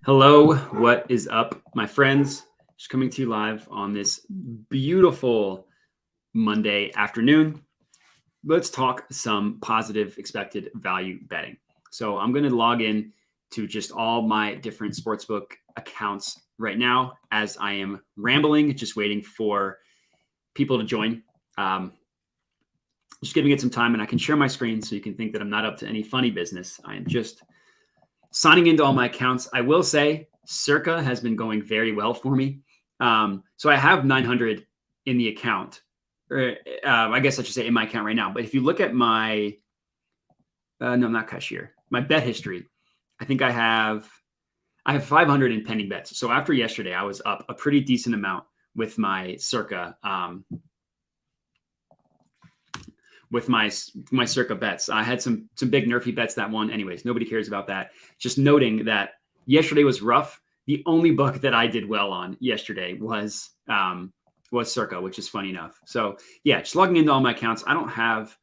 Hello, what is up, my friends? Just coming to you live on this beautiful Monday afternoon. Let's talk some positive expected value betting. So I'm going to log in to just all my different sportsbook accounts right now as I am rambling, just waiting for people to join. Just giving it some time, and I can share my screen so you can think that I'm not up to any funny business. I am just signing into all my accounts. I will say Circa has been going very well for me. So I have 900 in the account, or I guess I should say in my account right now. But if you look at my, no, not cashier, my bet history, I think I have 500 in pending bets. So after yesterday, I was up a pretty decent amount with my Circa, with my Circa bets. I had some big nerfy bets that won. Anyways, nobody cares about that. Just noting that yesterday was rough. The only book that I did well on yesterday was Circa, which is funny enough. So yeah, just logging into all my accounts. I don't have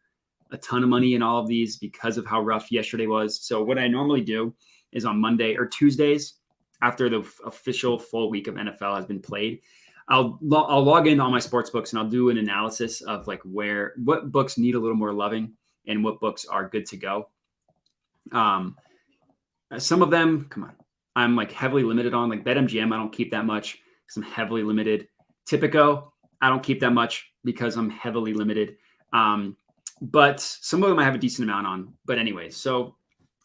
a ton of money in all of these because of how rough yesterday was. So what I normally do is on Monday or Tuesdays, after the official full week of NFL has been played, I'll log into all my sports books and I'll do an analysis of like what books need a little more loving and what books are good to go. Some of them, come on, I'm like heavily limited on, like BetMGM. I don't keep that much because I'm heavily limited. Tipico, I don't keep that much because I'm heavily limited. But some of them I have a decent amount on. But anyway, so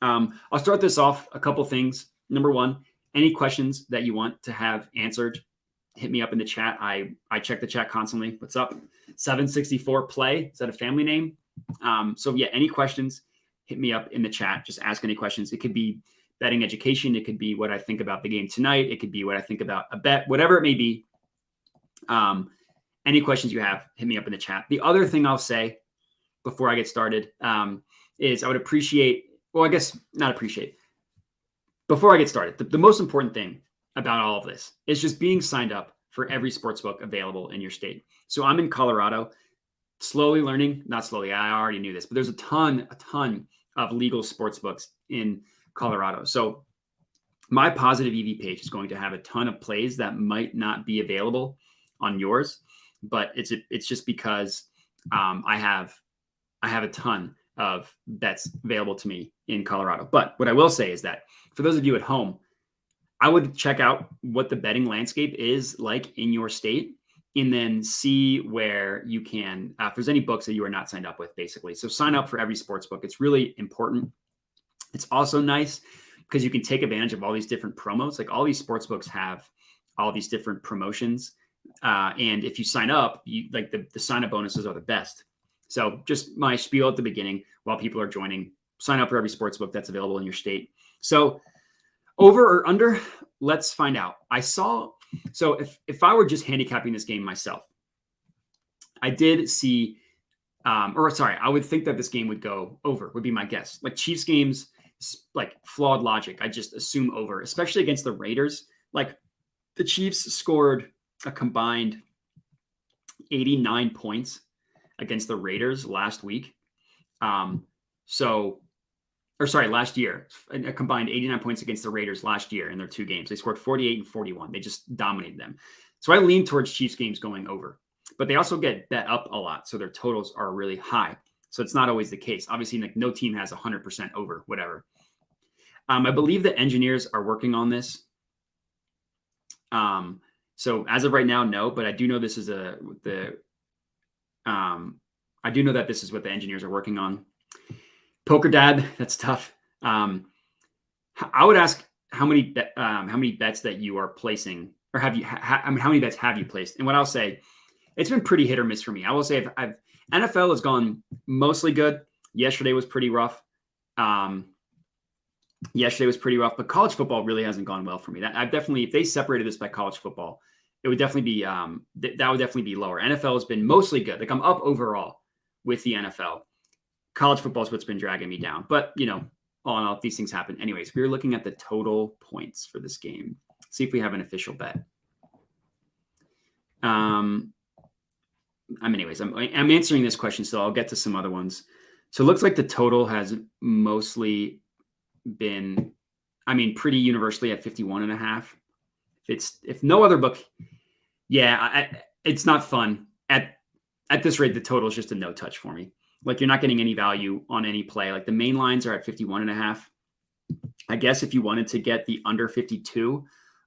I'll start this off. A couple things. Number one, any questions that you want to have answered, hit me up in the chat. I check the chat constantly. What's up? 764 play. Is that a family name? So yeah, any questions, hit me up in the chat. Just ask any questions. It could be betting education. It could be what I think about the game tonight. It could be what I think about a bet, whatever it may be. Any questions you have, hit me up in the chat. The other thing I'll say before I get started is I would appreciate, well, I guess not appreciate. Before I get started, the most important thing about all of this is just being signed up for every sportsbook available in your state. So I'm in Colorado, slowly learning, not slowly, I already knew this, but there's a ton of legal sportsbooks in Colorado. So my positive EV page is going to have a ton of plays that might not be available on yours, but it's just because I have a ton of bets available to me in Colorado. But what I will say is that for those of you at home, I would check out what the betting landscape is like in your state and then see where you can, if there's any books that you are not signed up with, basically. So sign up for every sports book. It's really important. It's also nice because you can take advantage of all these different promos. Like all these sports books have all these different promotions. And if you sign up, like the sign up bonuses are the best. So just my spiel at the beginning while people are joining, sign up for every sports book that's available in your state. So over or under, let's find out. So if I were just handicapping this game myself, I did see, I would think that this game would go over, would be my guess. Like Chiefs games, like flawed logic. I just assume over, especially against the Raiders. Like the Chiefs scored a combined 89 points against the Raiders last week. Last year, a combined 89 points against the Raiders last year in their two games. They scored 48 and 41. They just dominated them. So I lean towards Chiefs games going over, but they also get bet up a lot. So their totals are really high. So it's not always the case. Obviously, like no team has 100% over, whatever. I believe the engineers are working on this. So as of right now, no, but I do know this is I do know that this is what the engineers are working on. Poker Dad, that's tough. I would ask how many bets that you are placing, or how many bets have you placed? And what I'll say, it's been pretty hit or miss for me. I will say NFL has gone mostly good. Yesterday was pretty rough. But college football really hasn't gone well for me. If they separated this by college football, it would definitely be that would definitely be lower. NFL has been mostly good. Like I'm up overall with the NFL. College football is what's been dragging me down. But, all in all, these things happen. Anyways, we were looking at the total points for this game. See if we have an official bet. I'm answering this question, so I'll get to some other ones. So it looks like the total has mostly been I mean, pretty universally at 51.5. If no other book, yeah, it's not fun. At this rate, the total is just a no touch for me. Like, you're not getting any value on any play. Like, the main lines are at 51.5. I guess if you wanted to get the under 52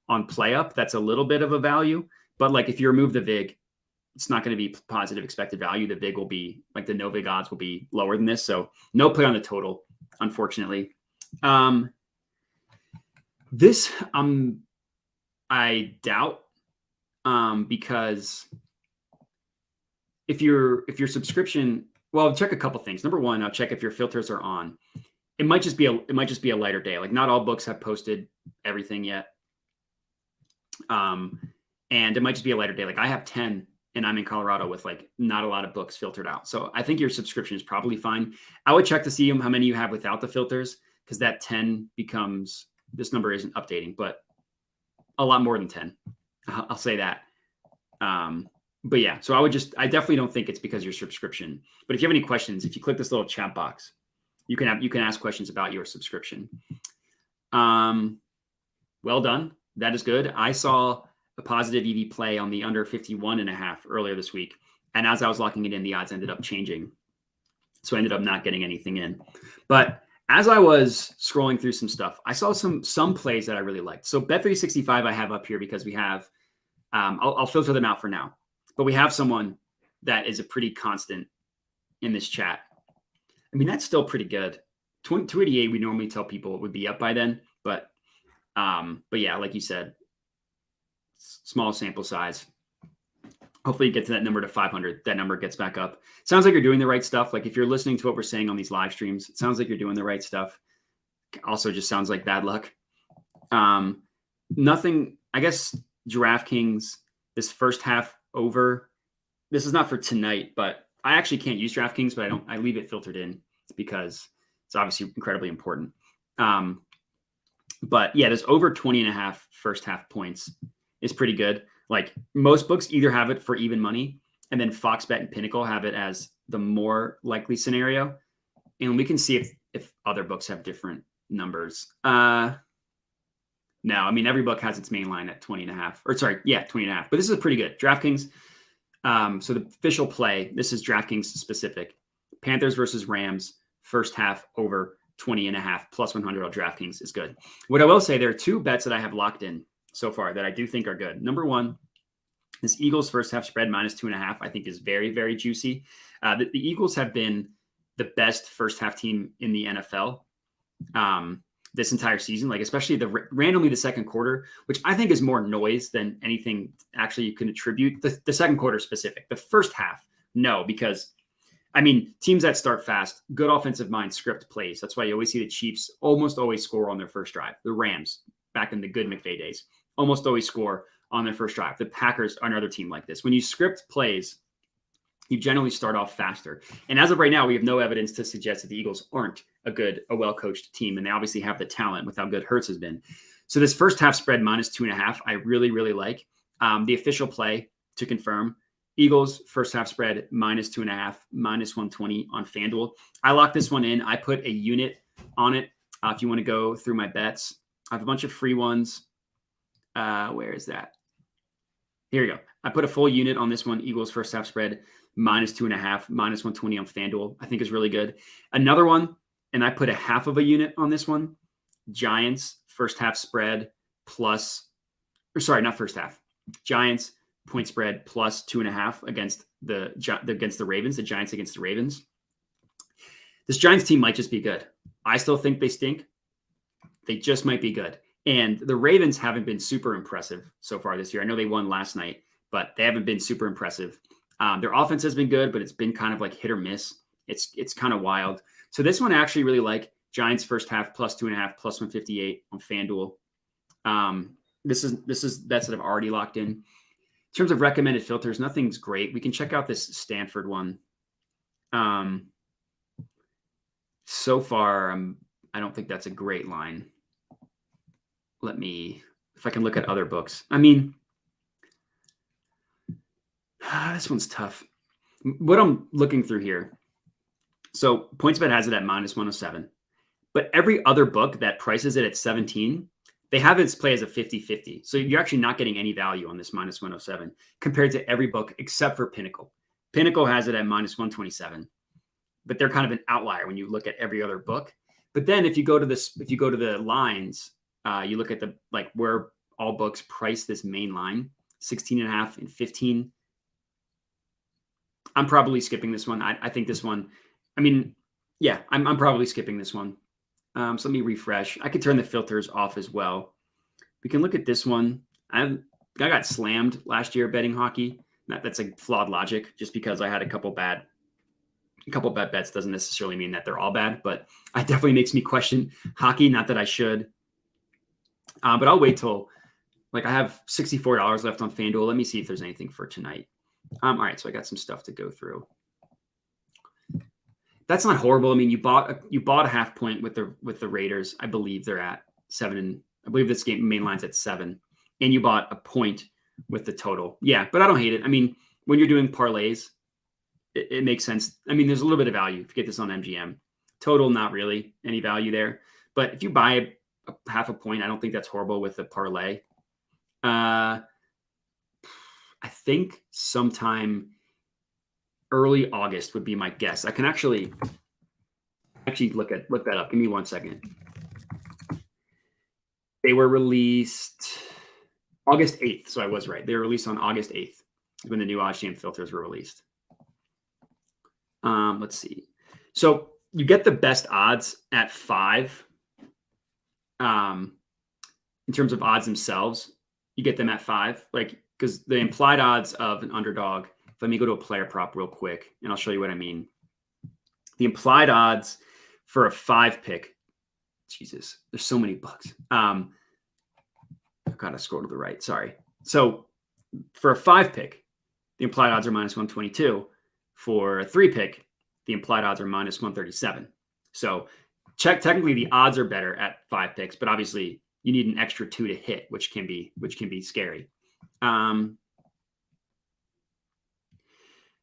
on play up, that's a little bit of a value. But like, if you remove the VIG, it's not going to be positive expected value. The VIG will be like, the no VIG odds will be lower than this. So no play on the total, unfortunately. This I doubt, because if your subscription, well, I'll check a couple things. Number one, I'll check if your filters are on. It might just be a lighter day. Like, not all books have posted everything yet. And it might just be a lighter day. Like, I have 10 and I'm in Colorado with like not a lot of books filtered out. So I think your subscription is probably fine. I would check to see how many you have without the filters, because that 10 becomes, this number isn't updating, but a lot more than 10. I'll say that. But yeah, so I definitely don't think it's because of your subscription. But if you have any questions, if you click this little chat box, you can ask questions about your subscription. Well done. That is good. I saw a positive EV play on the under 51.5 earlier this week. And as I was locking it in, the odds ended up changing. So I ended up not getting anything in. But as I was scrolling through some stuff, I saw some plays that I really liked. So Bet365 I have up here because we have, I'll filter them out for now. But we have someone that is a pretty constant in this chat. I mean, that's still pretty good. 288, we normally tell people it would be up by then. But yeah, like you said, small sample size. Hopefully you get to that number to 500. That number gets back up. Sounds like you're doing the right stuff. Like, if you're listening to what we're saying on these live streams, it sounds like you're doing the right stuff. Also just sounds like bad luck. Nothing, I guess, DraftKings, this first half over. This is not for tonight, but I actually can't use DraftKings, but I leave it filtered in because it's obviously incredibly important. But yeah, this over 20.5 first half points is pretty good. Like, most books either have it for even money, and then Fox Bet and Pinnacle have it as the more likely scenario. And we can see if other books have different numbers. No, I mean, every book has its main line at 20.5, or sorry, yeah, 20.5. But this is pretty good. DraftKings. So the official play, this is DraftKings specific. Panthers versus Rams, first half over 20.5 plus 100 on DraftKings is good. What I will say, there are two bets that I have locked in so far that I do think are good. Number one, this Eagles first half spread minus 2.5, I think is very, very juicy. The Eagles have been the best first half team in the NFL this entire season, like, especially randomly the second quarter, which I think is more noise than anything actually you can attribute. The second quarter specific. The first half, no, because I mean, teams that start fast, good offensive mind, script plays. That's why you always see the Chiefs almost always score on their first drive. The Rams, back in the good McVay days, almost always score on their first drive. The Packers are another team like this. When you script plays, you generally start off faster. And as of right now, we have no evidence to suggest that the Eagles aren't a well-coached team. And they obviously have the talent with how good Hurts has been. So this first half spread minus 2.5, I really, really like. The official play to confirm, Eagles first half spread minus 2.5, minus 120 on FanDuel. I locked this one in. I put a unit on it. If you want to go through my bets, I have a bunch of free ones. Where is that? Here we go. I put a full unit on this one. Eagles first half spread minus 2.5, minus 120 on FanDuel. I think is really good. Another one, and I put a half of a unit on this one. Giants first half spread plus, or sorry, not first half. Giants point spread plus 2.5 against the Ravens. The Giants against the Ravens. This Giants team might just be good. I still think they stink. They just might be good. And the Ravens haven't been super impressive so far this year. I know they won last night, but they haven't been super impressive. Their offense has been good, but it's been kind of like hit or miss. It's kind of wild. So this one I actually really like. Giants first half plus 2.5 plus 158 on FanDuel. This is bets that I've already locked in. In terms of recommended filters, nothing's great. We can check out this Stanford one. So far, I don't think that's a great line. If I can look at other books. I mean, this one's tough. What I'm looking through here. So PointsBet has it at minus 107. But every other book that prices it at 17, they have its play as a 50-50. So you're actually not getting any value on this minus 107 compared to every book except for Pinnacle. Pinnacle has it at minus 127, but they're kind of an outlier when you look at every other book. But then if you go to the lines, you look at the like where all books price this main line, 16.5 and 15. I'm probably skipping this one. I think this one, I mean, yeah, I'm probably skipping this one. So let me refresh. I could turn the filters off as well. We can look at this one. I got slammed last year betting hockey. That's a flawed logic. Just because I had a couple bad bets doesn't necessarily mean that they're all bad, but it definitely makes me question hockey. Not that I should, but I'll wait till like I have $64 left on FanDuel. Let me see if there's anything for tonight. All right, so I got some stuff to go through. That's not horrible. I mean, you bought a half point with the Raiders. I believe they're at 7, and I believe this game main line's at 7, and you bought a point with the total. Yeah, but I don't hate it. I mean, when you're doing parlays, it makes sense. I mean, there's a little bit of value if you get this on MGM. Total, not really any value there. But if you buy a half a point, I don't think that's horrible with the parlay. I think sometime early August would be my guess. I can actually look that up. Give me 1 second. They were released August 8th, so I was right. They were released on August 8th when the new OddsJam filters were released. Let's see. So you get the best odds at 5. In terms of odds themselves, you get them at 5. Like, because the implied odds of an underdog, let me go to a player prop real quick, and I'll show you what I mean. The implied odds for a 5 pick, Jesus, there's so many books. I've got to scroll to the right. Sorry. So for a 5 pick, the implied odds are minus 122. For a 3 pick, the implied odds are minus 137. So technically the odds are better at 5 picks, but obviously you need an extra 2 to hit, which can be scary.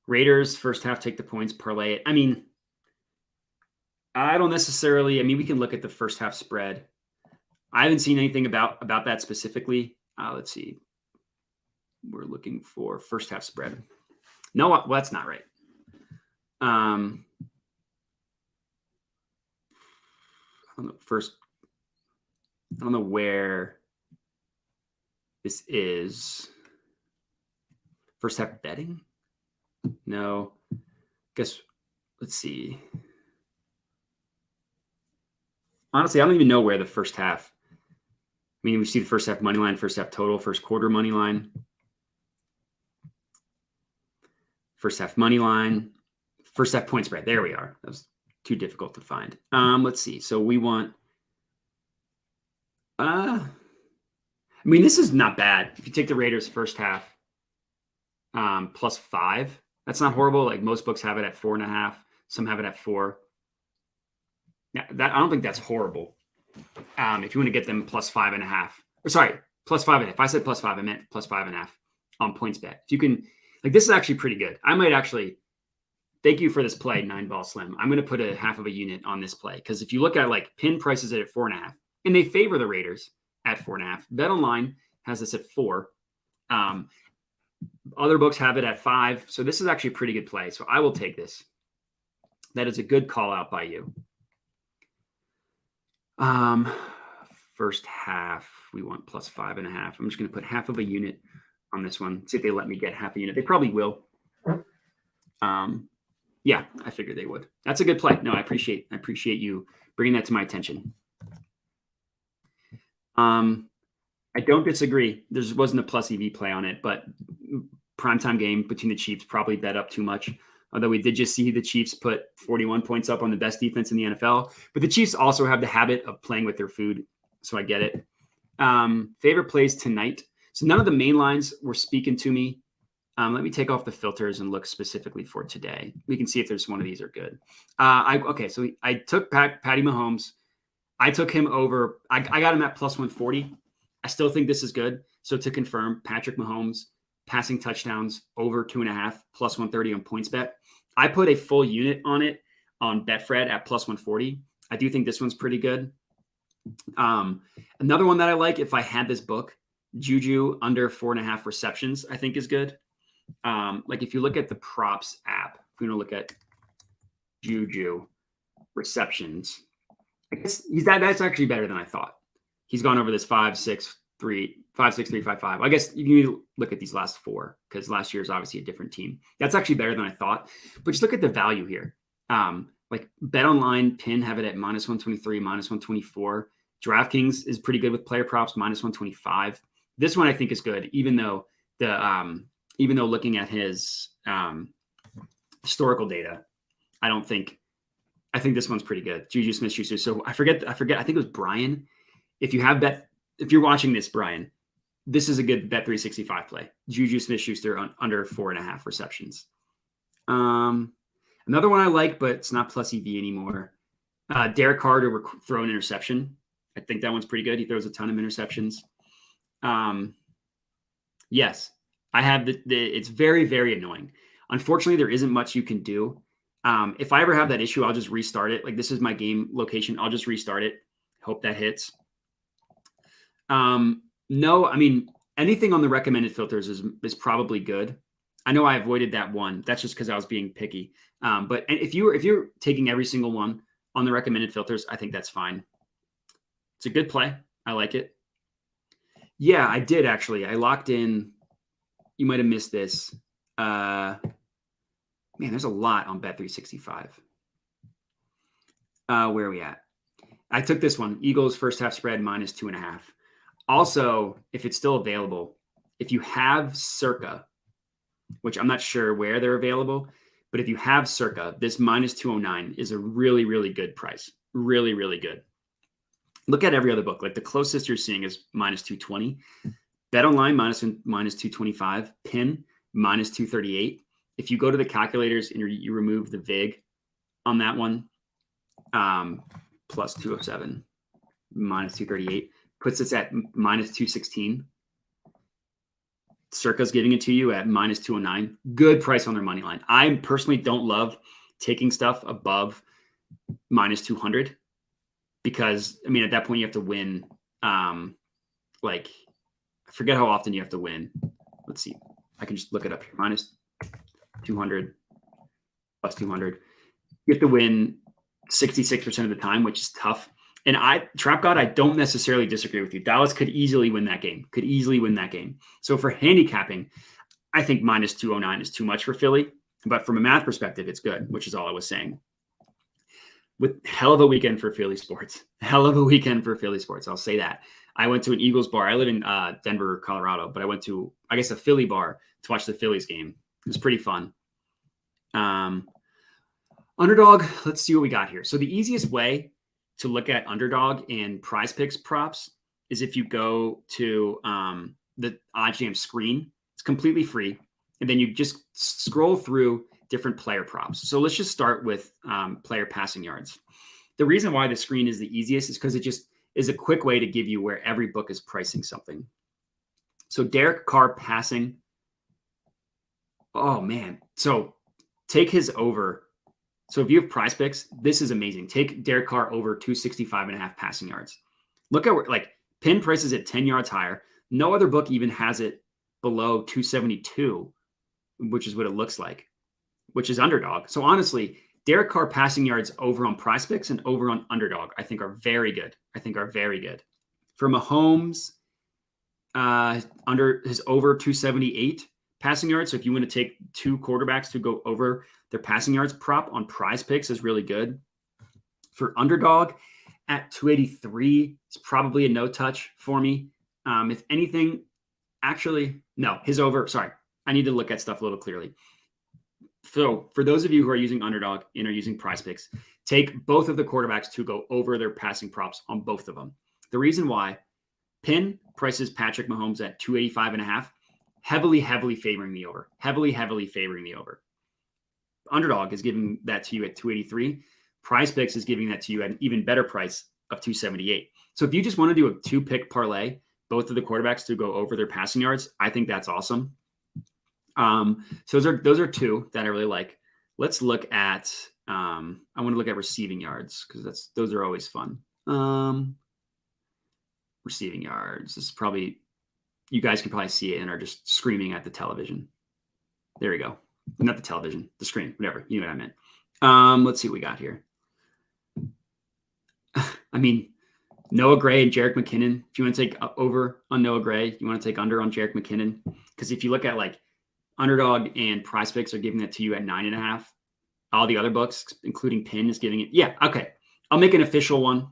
Raiders first half, take the points, parlay it. I mean, I don't necessarily. I mean, we can look at the first half spread. I haven't seen anything about that specifically. Let's see. We're looking for first half spread. No, well, that's not right. I don't know. I don't know where this is. First half betting? No. Guess, let's see. Honestly, I don't even know where the first half. I mean, we see the first half money line, first half total, first quarter money line. First half money line, first half point spread. There we are. That was too difficult to find. Let's see. So we want, I mean, this is not bad. If you take the Raiders first half plus 5, that's not horrible. Like most books have it at 4.5. Some have it at 4. Yeah, I don't think that's horrible. If you want to get them plus 5.5, or sorry, plus 5.5. If I said plus 5, I meant plus 5.5 on points bet. If you can, like, this is actually pretty good. I might actually, thank you for this play, 9-ball slim. I'm going to put a half of a unit on this play. Because if you look at like pin prices at 4.5, and they favor the Raiders at 4.5. Bet Online has this at 4. Other books have it at 5. So this is actually a pretty good play. So I will take this. That is a good call out by you. First half, we want plus 5.5. I'm just going to put half of a unit on this one. See if they let me get half a unit. They probably will. Yeah, I figured they would. That's a good play. No, I appreciate you bringing that to my attention. I don't disagree. There wasn't a plus EV play on it, but primetime game between the Chiefs probably bet up too much. Although we did just see the Chiefs put 41 points up on the best defense in the NFL. But the Chiefs also have the habit of playing with their food, so I get it. Favorite plays tonight. So none of the main lines were speaking to me. Let me take off the filters and look specifically for today. We can see if there's one of these are good. So I took Patty Mahomes. I took him over. I got him at plus 140. I still think this is good. So to confirm, Patrick Mahomes passing touchdowns over 2.5 plus 130 on points bet. I put a full unit on it on Betfred at plus 140. I do think this one's pretty good. Another one that I like, if I had this book, Juju under 4.5 receptions, I think is good. Like if you look at the props app, if you want to look at Juju receptions, I guess that's actually better than I thought. He's gone over this 5, 6, 3, 5, 6, 3, 5, 5. I guess you need to look at these last 4 because last year is obviously a different team. That's actually better than I thought. But just look at the value here. Like Bet Online, Pin have it at -123, -124. DraftKings is pretty good with player props, -125. This one I think is good, even though looking at his historical data, I think this one's pretty good. Juju Smith-Schuster. So I forget. I think it was Brian. If you're watching this, Brian, this is a good Bet365 play. Juju Smith-Schuster under 4.5 receptions. Another one I like, but it's not plus EV anymore. Derek Carr to throw an interception. I think that one's pretty good. He throws a ton of interceptions. Yes, I have it's very, very annoying. Unfortunately, there isn't much you can do. If I ever have that issue, I'll just restart it. Like this is my game location. I'll just restart it. Hope that hits. No, I mean, anything on the recommended filters is probably good. I know I avoided that one. That's just because I was being picky. But if you're taking every single one on the recommended filters, I think that's fine. It's a good play. I like it. Yeah, I did actually. I locked in. You might have missed this. Man, there's a lot on Bet365. Where are we at? I took this one. Eagles first half spread -2.5. Also, if it's still available, if you have Circa, which I'm not sure where they're available, but if you have Circa, this -209 is a really, really good price. Really, really good. Look at every other book. Like the closest you're seeing is -220. Bet Online -225. Pin -238. If you go to the calculators and you remove the VIG on that one, +207, -238, puts us at -216. Circa's giving it to you at -209. Good price on their money line. I personally don't love taking stuff above -200 because, I mean, at that point you have to win. Like, I forget how often you have to win. Let's see. I can just look it up here. -200, +200. You have to win 66% of the time, which is tough. And Trap God, I don't necessarily disagree with you. Dallas could easily win that game. So for handicapping, I think -209 is too much for Philly. But from a math perspective, it's good, which is all I was saying. With hell of a weekend for Philly sports. I'll say that. I went to an Eagles bar. I live in Denver, Colorado, but I went to, I guess, a Philly bar to watch the Phillies game. It was pretty fun. Underdog, let's see what we got here. So the easiest way to look at Underdog and Prize Picks props is if you go to the OddsJam screen. It's completely free. And then you just scroll through different player props. So let's just start with player passing yards. The reason why the screen is the easiest is because it just is a quick way to give you where every book is pricing something. So Derek Carr passing. Oh, man. So take his over. So if you have Prize Picks, this is amazing. Take Derek Carr over 265.5 passing yards. Look at where, like, Pin prices it 10 yards higher. No other book even has it below 272, which is what it looks like, which is Underdog. So honestly, Derek Carr passing yards over on Prize Picks and over on Underdog, I think are very good. For Mahomes, under his over 278 passing yards. So if you want to take two quarterbacks to go over their passing yards prop on Prize Picks is really good. For Underdog at 283, it's probably a no touch for me. If anything, actually, no, his over, sorry. I need to look at stuff a little clearly. So for those of you who are using Underdog and are using Prize Picks, take both of the quarterbacks to go over their passing props on both of them. The reason why, Pin prices Patrick Mahomes at 285.5, heavily favoring the over. Underdog is giving that to you at 283. Prize Picks is giving that to you at an even better price of 278. So if you just want to do a two-pick parlay, both of the quarterbacks to go over their passing yards, I think that's awesome. So those are two that I really like. Let's look at I want to look at receiving yards because those are always fun. Receiving yards. This is probably, you guys can probably see it and are just screaming at the television. There we go. Not the television, the screen, whatever. You know what I meant. Let's see what we got here. I mean, Noah Gray and Jerick McKinnon. If you want to take over on Noah Gray, you want to take under on Jerick McKinnon. Because if you look at like Underdog and Prize Picks are giving that to you at 9.5. All the other books, including Pin, is giving it. Yeah, okay. I'll make an official one.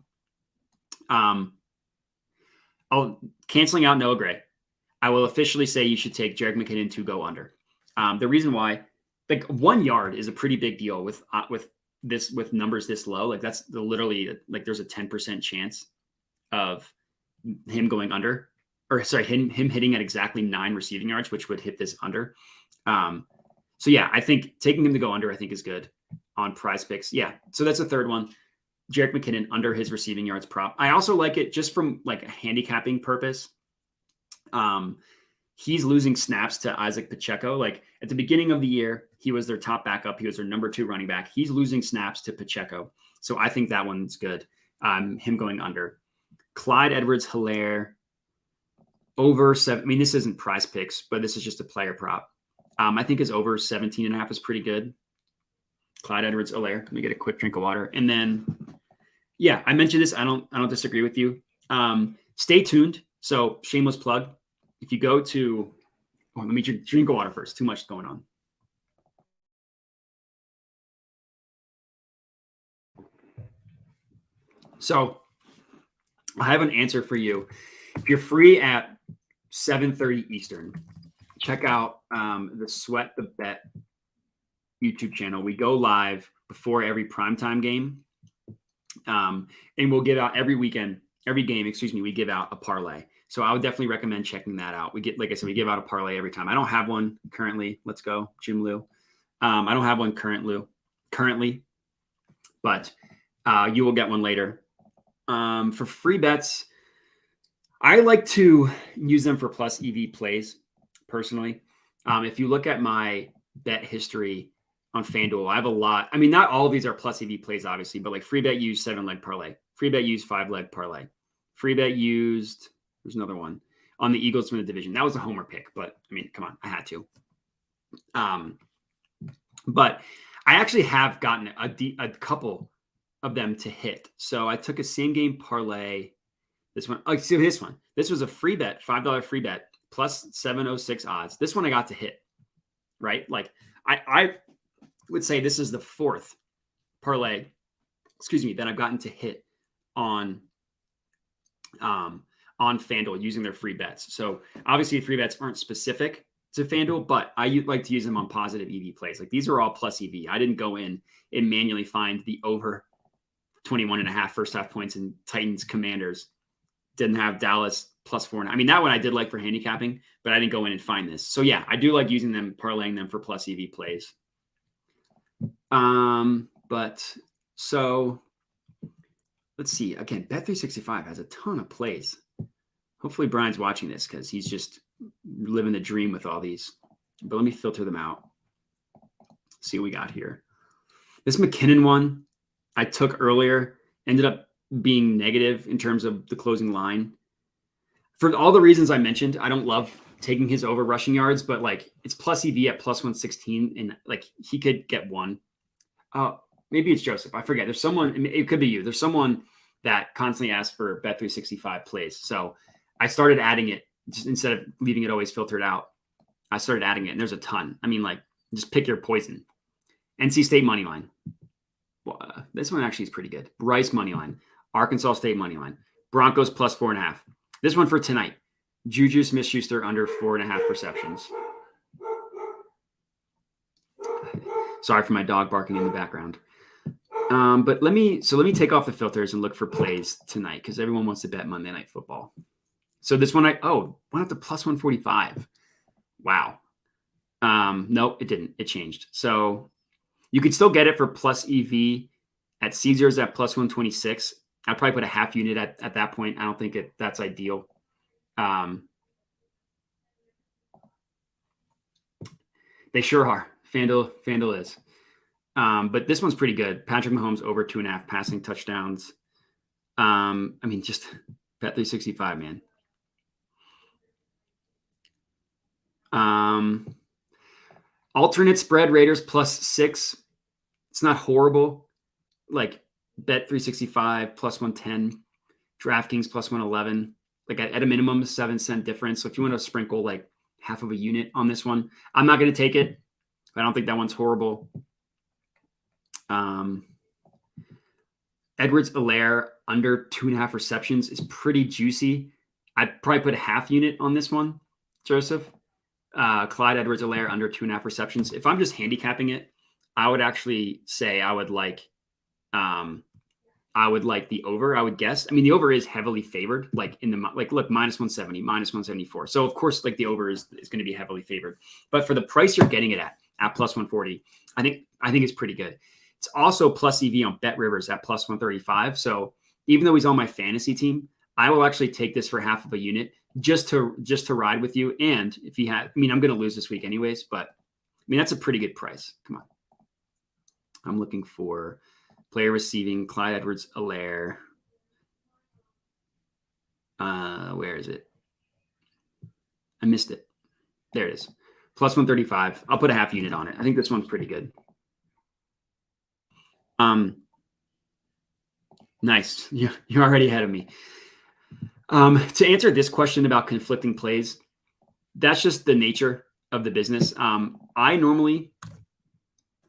I'll canceling out Noah Gray. I will officially say you should take Jerick McKinnon to go under. The reason why, like 1 yard is a pretty big deal with numbers this low. Like that's literally like there's a 10% chance of him going under, or sorry, him hitting at exactly 9 receiving yards, which would hit this under. So yeah, I think taking him to go under, I think is good on Prize Picks. Yeah. So that's the third one. Jerick McKinnon under his receiving yards prop. I also like it just from like a handicapping purpose. He's losing snaps to Isaac Pacheco. Like at the beginning of the year, he was their top backup. He was their number 2 running back. He's losing snaps to Pacheco. So I think that one's good. Him going under. Clyde Edwards-Helaire over 7. I mean, this isn't Prize Picks, but this is just a player prop. I think his over 17.5 is pretty good. Clyde Edwards-Helaire. Let me get a quick drink of water. And then, yeah, I mentioned this. I don't disagree with you. Stay tuned. So shameless plug. If you go to, let me drink of water first. Too much going on. So I have an answer for you. If you're free at 7:30 Eastern, check out the Sweat the Bet YouTube channel. We go live before every primetime game. And we'll give out every game, we give out a parlay. So I would definitely recommend checking that out. Like I said, we give out a parlay every time. I don't have one currently. Let's go, Jim Liu. I don't have one currently, but you will get one later. For free bets, I like to use them for plus EV plays personally. If you look at my bet history on FanDuel, I have a lot. I mean, not all of these are plus EV plays, obviously, but like free bet used 7-leg parlay. Free bet used 5-leg parlay. Free bet used, there's another one on the Eagles to win the division. That was a homer pick, but I mean, come on, I had to. But I actually have gotten a couple of them to hit. So I took a same game parlay. This one, oh, see this one. This was a free bet, $5 free bet plus 706 odds. This one I got to hit, right? Like I would say this is the 4th parlay, that I've gotten to hit on FanDuel using their free bets. So obviously free bets aren't specific to FanDuel, but I like to use them on positive EV plays. Like these are all plus EV. I didn't go in and manually find the over 21.5 first half points in Titans Commanders. Didn't have Dallas plus 4. I mean, that one I did like for handicapping, but I didn't go in and find this. So yeah, I do like using them, parlaying them for plus EV plays. But so let's see. Again, Bet365 has a ton of plays. Hopefully Brian's watching this because he's just living the dream with all these. But let me filter them out. See what we got here. This McKinnon one I took earlier ended up being negative in terms of the closing line. For all the reasons I mentioned, I don't love taking his over rushing yards, but like it's plus EV at plus 116, and like he could get one. Maybe it's Joseph. I forget. There's someone, it could be you. There's someone that constantly asks for Bet365 plays. So I started adding it just instead of leaving it always filtered out. I started adding it, and there's a ton. I mean, like just pick your poison. NC State money line. Well, this one actually is pretty good. Rice money line. Arkansas State money line. Broncos plus 4.5. This one for tonight. Juju Smith-Schuster under 4.5 receptions. Sorry for my dog barking in the background. But let me take off the filters and look for plays tonight because everyone wants to bet Monday Night Football. So this one went up to plus 145. Wow. Nope, it didn't. It changed. So you could still get it for plus EV at Caesars at plus 126. I'd probably put a half unit at that point. I don't think that's ideal. They sure are. FanDuel is. But this one's pretty good. Patrick Mahomes over 2.5 passing touchdowns. I mean, just bet 365, man. Alternate spread Raiders +6. It's not horrible. Like bet 365 +110, DraftKings +111. Like at a minimum, 7-cent difference. So if you want to sprinkle like half of a unit on this one, I'm not going to take it. I don't think that one's horrible. Edwards-Helaire under 2.5 receptions is pretty juicy. I'd probably put a half unit on this one, Joseph. Clyde Edwards-Helaire under 2.5 receptions. If I'm just handicapping it, I would actually say I would like the over, I would guess. I mean, the over is heavily favored, like in the, like, look, -170, -174. So of course, like the over is going to be heavily favored, but for the price you're getting it at +140, I think it's pretty good. It's also plus EV on Bet Rivers at +135. So even though he's on my fantasy team, I will actually take this for half of a unit just to ride with you. And if he had, I mean, I'm going to lose this week anyways, but I mean, that's a pretty good price. Come on. I'm looking for player receiving Clyde Edwards-Helaire. Where is it? I missed it. There it is. +135. I'll put a half unit on it. I think this one's pretty good. Nice. You're already ahead of me. To answer this question about conflicting plays, that's just the nature of the business. I normally,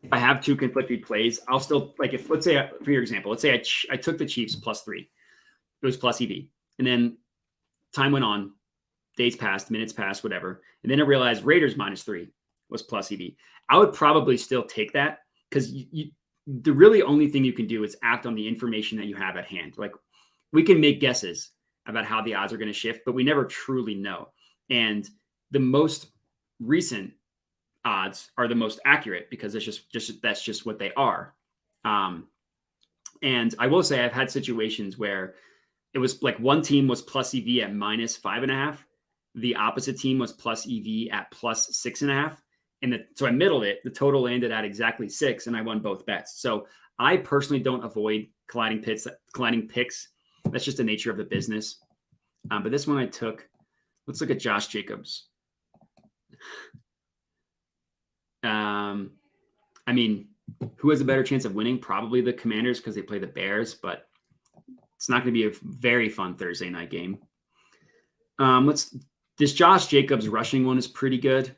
if I have two conflicting plays, I'll still, like, if, let's say, for your example, let's say I took the Chiefs +3. It was plus EV. And then time went on, days passed, minutes passed, whatever. And then I realized Raiders -3 was plus EV. I would probably still take that because the really only thing you can do is act on the information that you have at hand. Like, we can make guesses about how the odds are going to shift, but we never truly know. And the most recent odds are the most accurate because it's just that's just what they are. And I will say I've had situations where it was like one team was plus EV at -5.5. The opposite team was plus EV at +6.5. And so I middled it. The total landed at exactly 6, and I won both bets. So I personally don't avoid colliding picks. That's just the nature of the business. But this one I took. Let's look at Josh Jacobs. I mean, who has a better chance of winning? Probably the Commanders because they play the Bears, but it's not going to be a very fun Thursday night game. This Josh Jacobs rushing one is pretty good.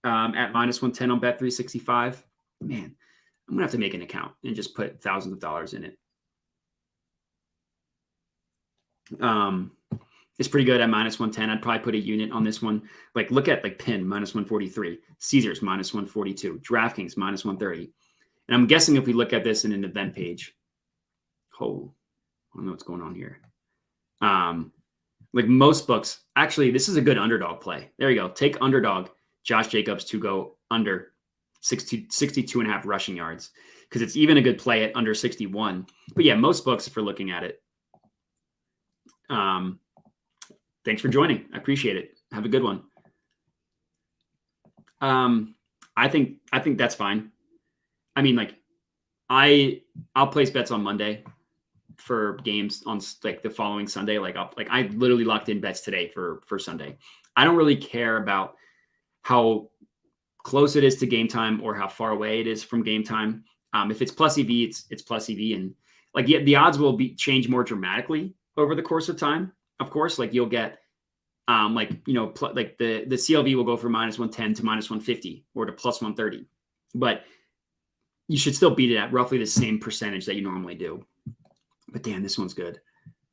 At -110 on Bet 365. Man, I'm gonna have to make an account and just put thousands of dollars in it. It's pretty good at -110. I'd probably put a unit on this one. Like, look at like Penn -143, Caesars -142, DraftKings -130. And I'm guessing if we look at this in an event page, I don't know what's going on here. Like most books, actually, this is a good underdog play. There you go. Take underdog. Josh Jacobs to go under 62.5 rushing yards because it's even a good play at under 61. But yeah, most books, if we're looking at it. Thanks for joining. I appreciate it. Have a good one. I think that's fine. I mean, like, I'll place bets on Monday for games on like the following Sunday. I literally locked in bets today for Sunday. I don't really care about how close it is to game time or how far away it is from game time. If it's plus EV, it's plus EV, and like the odds will change more dramatically over the course of time. Of course, like you'll get like the CLV will go from -110 to -150 or to +130, but you should still beat it at roughly the same percentage that you normally do. But damn, this one's good.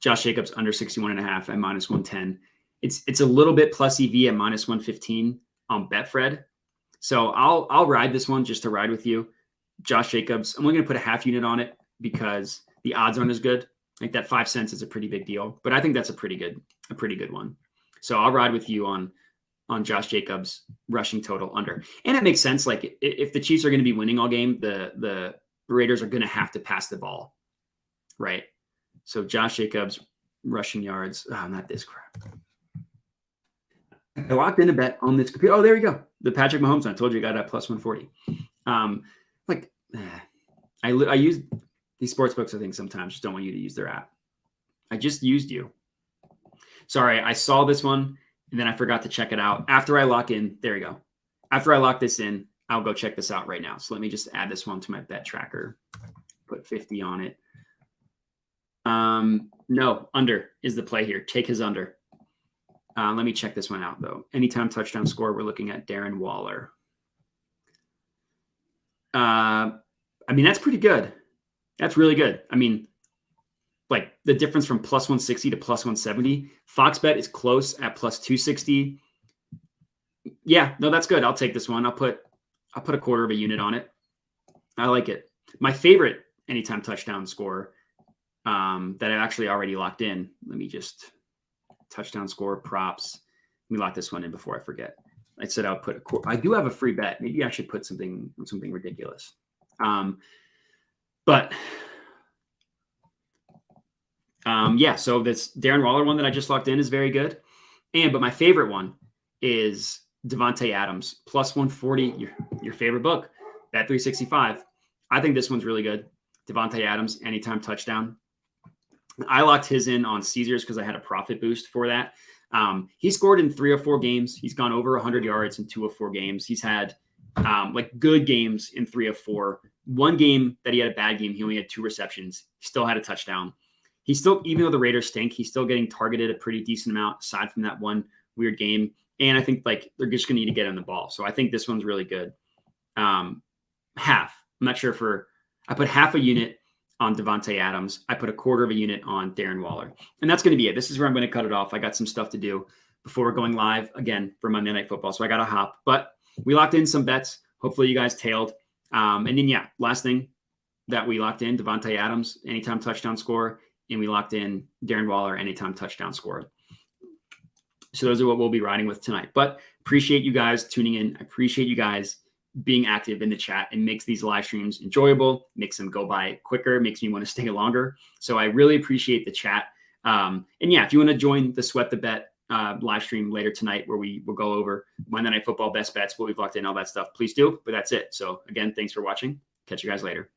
Josh Jacobs under 61.5 at -110. It's a little bit plus EV at -115 on Betfred. So I'll ride this one just to ride with you. Josh Jacobs, I'm only going to put a half unit on it because the odds aren't as good. Like that 5 cents is a pretty big deal, but I think that's a pretty good one. So I'll ride with you on Josh Jacobs rushing total under. And it makes sense. Like if the Chiefs are going to be winning all game, the Raiders are going to have to pass the ball. Right. So Josh Jacobs rushing yards. Oh, not this crap. I locked in a bet on this computer. Oh, there you go. The Patrick Mahomes one. I told you I got it at +140. I use these sports books, I think sometimes just don't want you to use their app. I just used you. Sorry, I saw this one and then I forgot to check it out. After I lock in, there you go. After I lock this in, I'll go check this out right now. So let me just add this one to my bet tracker. Put 50 on it. No, under is the play here. Take his under. Let me check this one out, though. Anytime touchdown score, we're looking at Darren Waller. I mean, that's pretty good. That's really good. I mean, like the difference from plus 160 to plus 170. Fox bet is close at plus 260. Yeah, no, that's good. I'll take this one. I'll put a quarter of a unit on it. I like it. My favorite anytime touchdown score that I actually already locked in. Let me just touchdown score props. Let me lock this one in before I forget. I said I'll put I do have a free bet. Maybe I should put something ridiculous. Yeah, so this Darren Waller one that I just locked in is very good. But my favorite one is Devontae Adams, plus 140, your favorite book, Bet 365. I think this one's really good. Devontae Adams, anytime touchdown. I locked his in on Caesars because I had a profit boost for that. He scored in 3 or 4 games. He's gone over 100 yards in 2 of 4 games. He's had like good games in 3 of 4. One game that he had a bad game, he only had 2 receptions. He still had a touchdown. He's still, even though the Raiders stink, he's still getting targeted a pretty decent amount aside from that one weird game. And I think like they're just going to need to get him the ball. So I think this one's really good. Half. I'm not sure I put half a unit on Devontae Adams. I put a quarter of a unit on Darren Waller. And that's going to be it. This is where I'm going to cut it off. I got some stuff to do before we're going live again for Monday Night Football. So I got to hop. But we locked in some bets. Hopefully you guys tailed. And then, yeah, last thing that we locked in, Devontae Adams, anytime touchdown score. And we locked in Darren Waller, anytime touchdown score. So those are what we'll be riding with tonight. But appreciate you guys tuning in. I appreciate you guys being active in the chat. It makes these live streams enjoyable, makes them go by quicker, makes me want to stay longer. So I really appreciate the chat. And yeah, if you want to join the Sweat the Bet live stream later tonight where we will go over Monday Night Football best bets, what we've locked in, all that stuff, please do. But that's it. So again, thanks for watching. Catch you guys later.